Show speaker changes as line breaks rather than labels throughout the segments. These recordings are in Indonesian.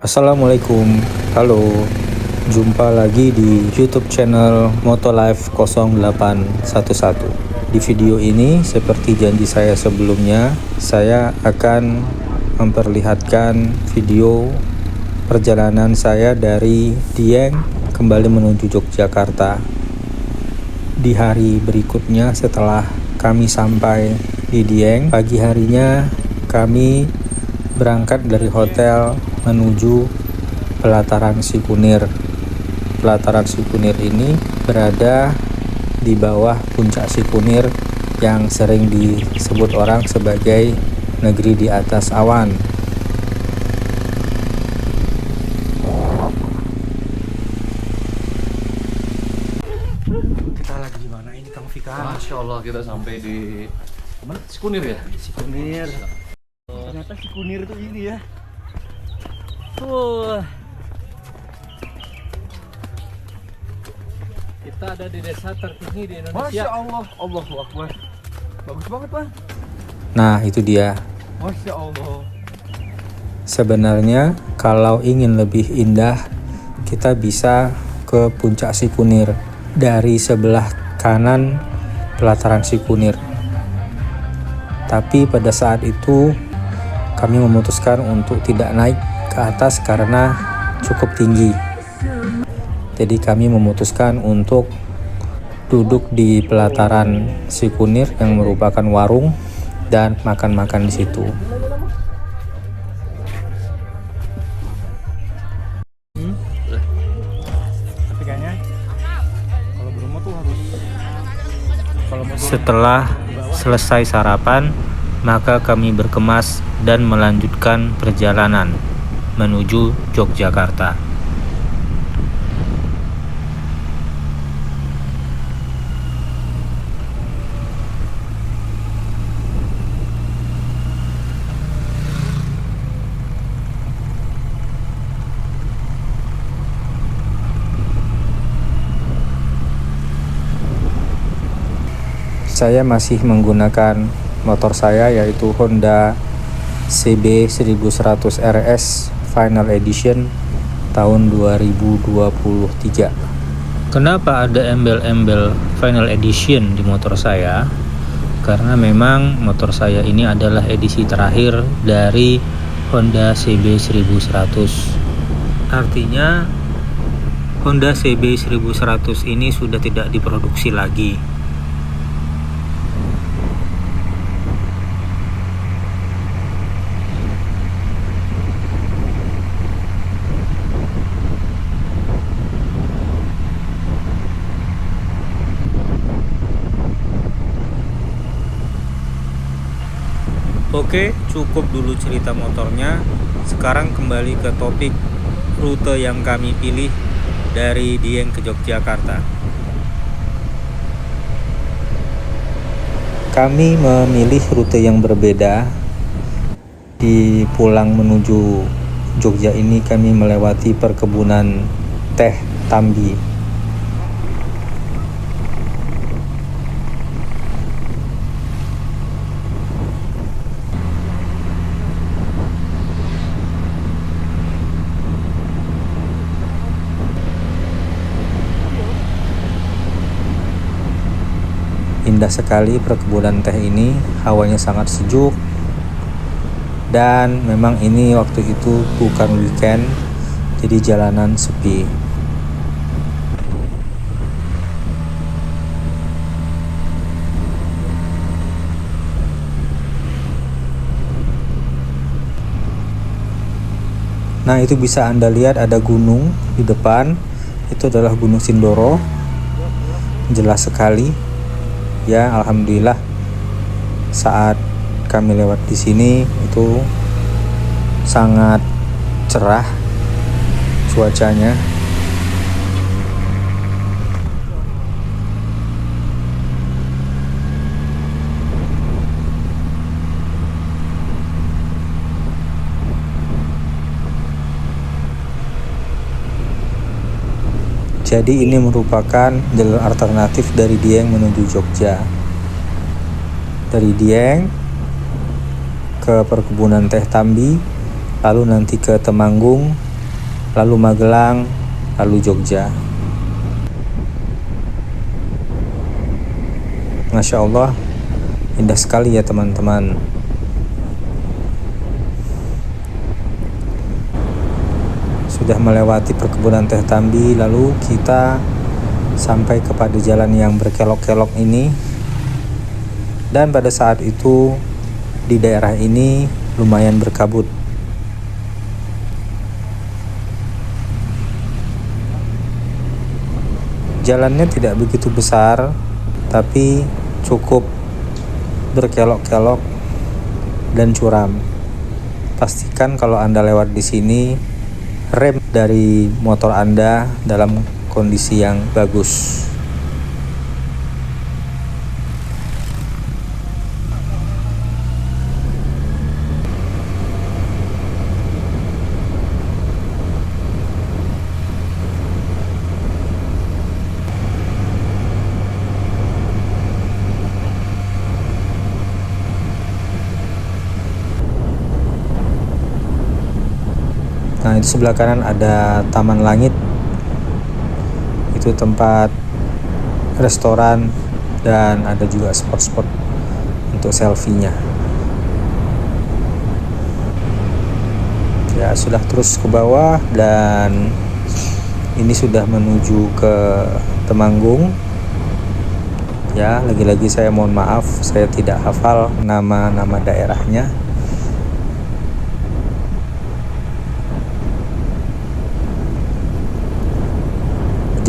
Assalamualaikum, halo. Jumpa lagi di YouTube channel Motolife 0811. Di video ini, seperti janji saya sebelumnya, saya akan memperlihatkan video perjalanan saya dari Dieng kembali menuju Yogyakarta. Di hari berikutnya setelah kami sampai di Dieng, pagi harinya kami berangkat dari hotel menuju Pelataran Sikunir. Pelataran Sikunir ini berada di bawah puncak Sikunir yang sering disebut orang sebagai negeri di atas awan. Kita lagi di mana ini, Kang Vika?
Masya Allah, kita sampai di mana? Sikunir ya?
Sikunir. Ternyata Sikunir itu ini ya.
Kita ada di desa tertinggi di Indonesia.
Masya Allah, Allahu Akbar. Bagus banget, Pak.
Nah, itu dia.
Masya Allah.
Sebenarnya kalau ingin lebih indah, kita bisa ke puncak Sikunir dari sebelah kanan Pelataran Sikunir. Tapi pada saat itu kami memutuskan untuk tidak naik ke atas karena cukup tinggi. Jadi kami memutuskan untuk duduk di Pelataran Sikunir yang merupakan warung dan makan-makan di situ.
Tapi kayaknya kalau Bromo tuh harus
Setelah selesai sarapan, maka kami berkemas dan melanjutkan perjalanan menuju Yogyakarta. Saya masih menggunakan motor saya, yaitu Honda CB 1100 RS Final Edition tahun 2023. Kenapa ada embel-embel Final Edition di motor saya? Karena memang motor saya ini adalah edisi terakhir dari Honda CB 1100. Artinya Honda CB 1100 ini sudah tidak diproduksi lagi. Oke, cukup dulu cerita motornya. Sekarang kembali ke topik rute yang kami pilih dari Dieng ke Yogyakarta. Kami memilih rute yang berbeda. Di pulang menuju Jogja ini kami melewati perkebunan teh Tambi. Indah sekali perkebunan teh ini, hawanya sangat sejuk. Dan memang ini waktu itu bukan weekend, jadi jalanan sepi. Nah, itu bisa Anda lihat ada gunung di depan. Itu adalah Gunung Sindoro. Jelas sekali. Ya, alhamdulillah saat kami lewat di sini itu sangat cerah cuacanya. Jadi ini merupakan jalur alternatif dari Dieng menuju Jogja. Dari Dieng ke perkebunan teh Tambi, lalu nanti ke Temanggung, lalu Magelang, lalu Jogja. Masya Allah, indah sekali ya teman-teman. Sudah melewati perkebunan teh Tambi, lalu kita sampai kepada jalan yang berkelok-kelok ini. Dan pada saat itu di daerah ini lumayan berkabut. Jalannya tidak begitu besar, tapi cukup berkelok-kelok dan curam. Pastikan kalau Anda lewat di sini, rem dari motor Anda dalam kondisi yang bagus. Nah, itu sebelah kanan ada Taman Langit. Itu tempat restoran dan ada juga spot-spot untuk selfie-nya. Ya, sudah terus ke bawah dan ini sudah menuju ke Temanggung. Ya, lagi-lagi saya mohon maaf, saya tidak hafal nama-nama daerahnya.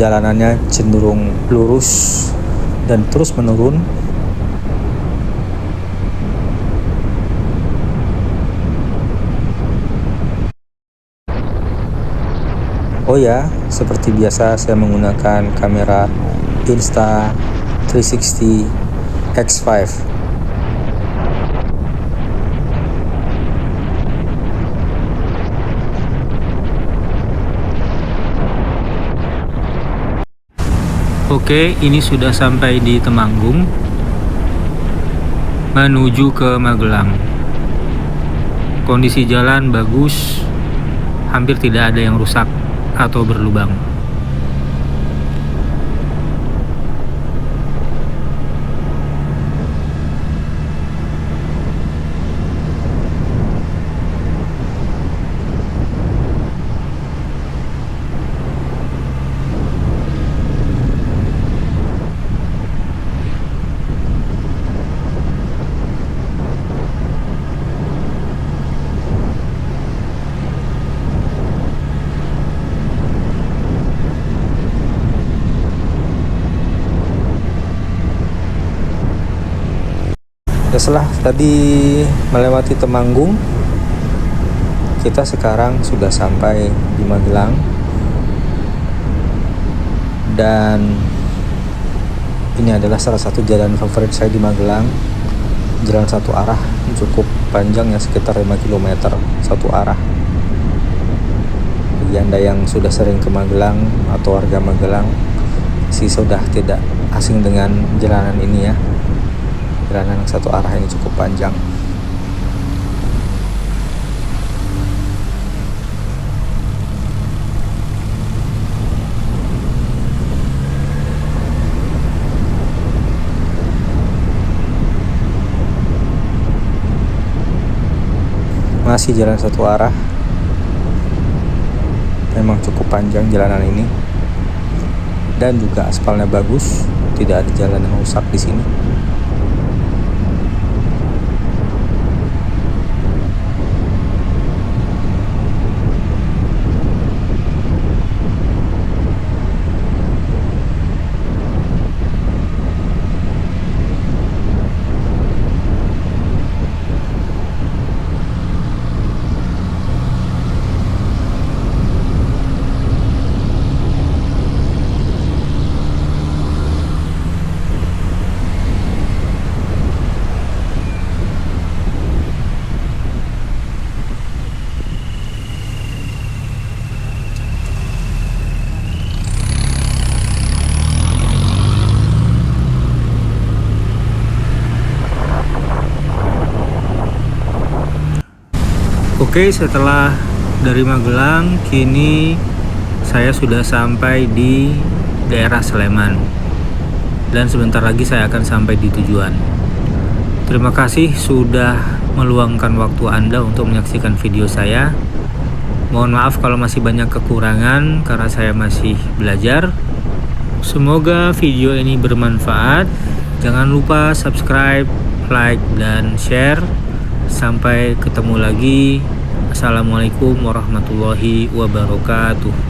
Jalanannya cenderung lurus dan terus menurun. Oh ya, seperti biasa saya menggunakan kamera Insta360 X5. Oke, ini sudah sampai di Temanggung menuju ke Magelang. Kondisi jalan bagus, hampir tidak ada yang rusak atau berlubang. Ya, setelah tadi melewati Temanggung, kita sekarang sudah sampai di Magelang. Dan ini adalah salah satu jalan favorit saya di Magelang. Jalan satu arah, cukup panjang ya, sekitar 5 km satu arah. Bagi Anda yang sudah sering ke Magelang atau warga Magelang, sih sudah tidak asing dengan jalanan ini ya. Jalanan satu arah ini cukup panjang. Masih jalan satu arah. Memang cukup panjang jalanan ini. Dan juga aspalnya bagus, tidak ada jalan yang rusak di sini. Oke, setelah dari Magelang. Kini saya sudah sampai di daerah Sleman dan sebentar lagi saya akan sampai di tujuan. Terima kasih sudah meluangkan waktu Anda untuk menyaksikan video saya. Mohon maaf kalau masih banyak kekurangan karena saya masih belajar. Semoga video ini bermanfaat. Jangan lupa subscribe, like, dan share. Sampai ketemu lagi. Assalamualaikum warahmatullahi wabarakatuh.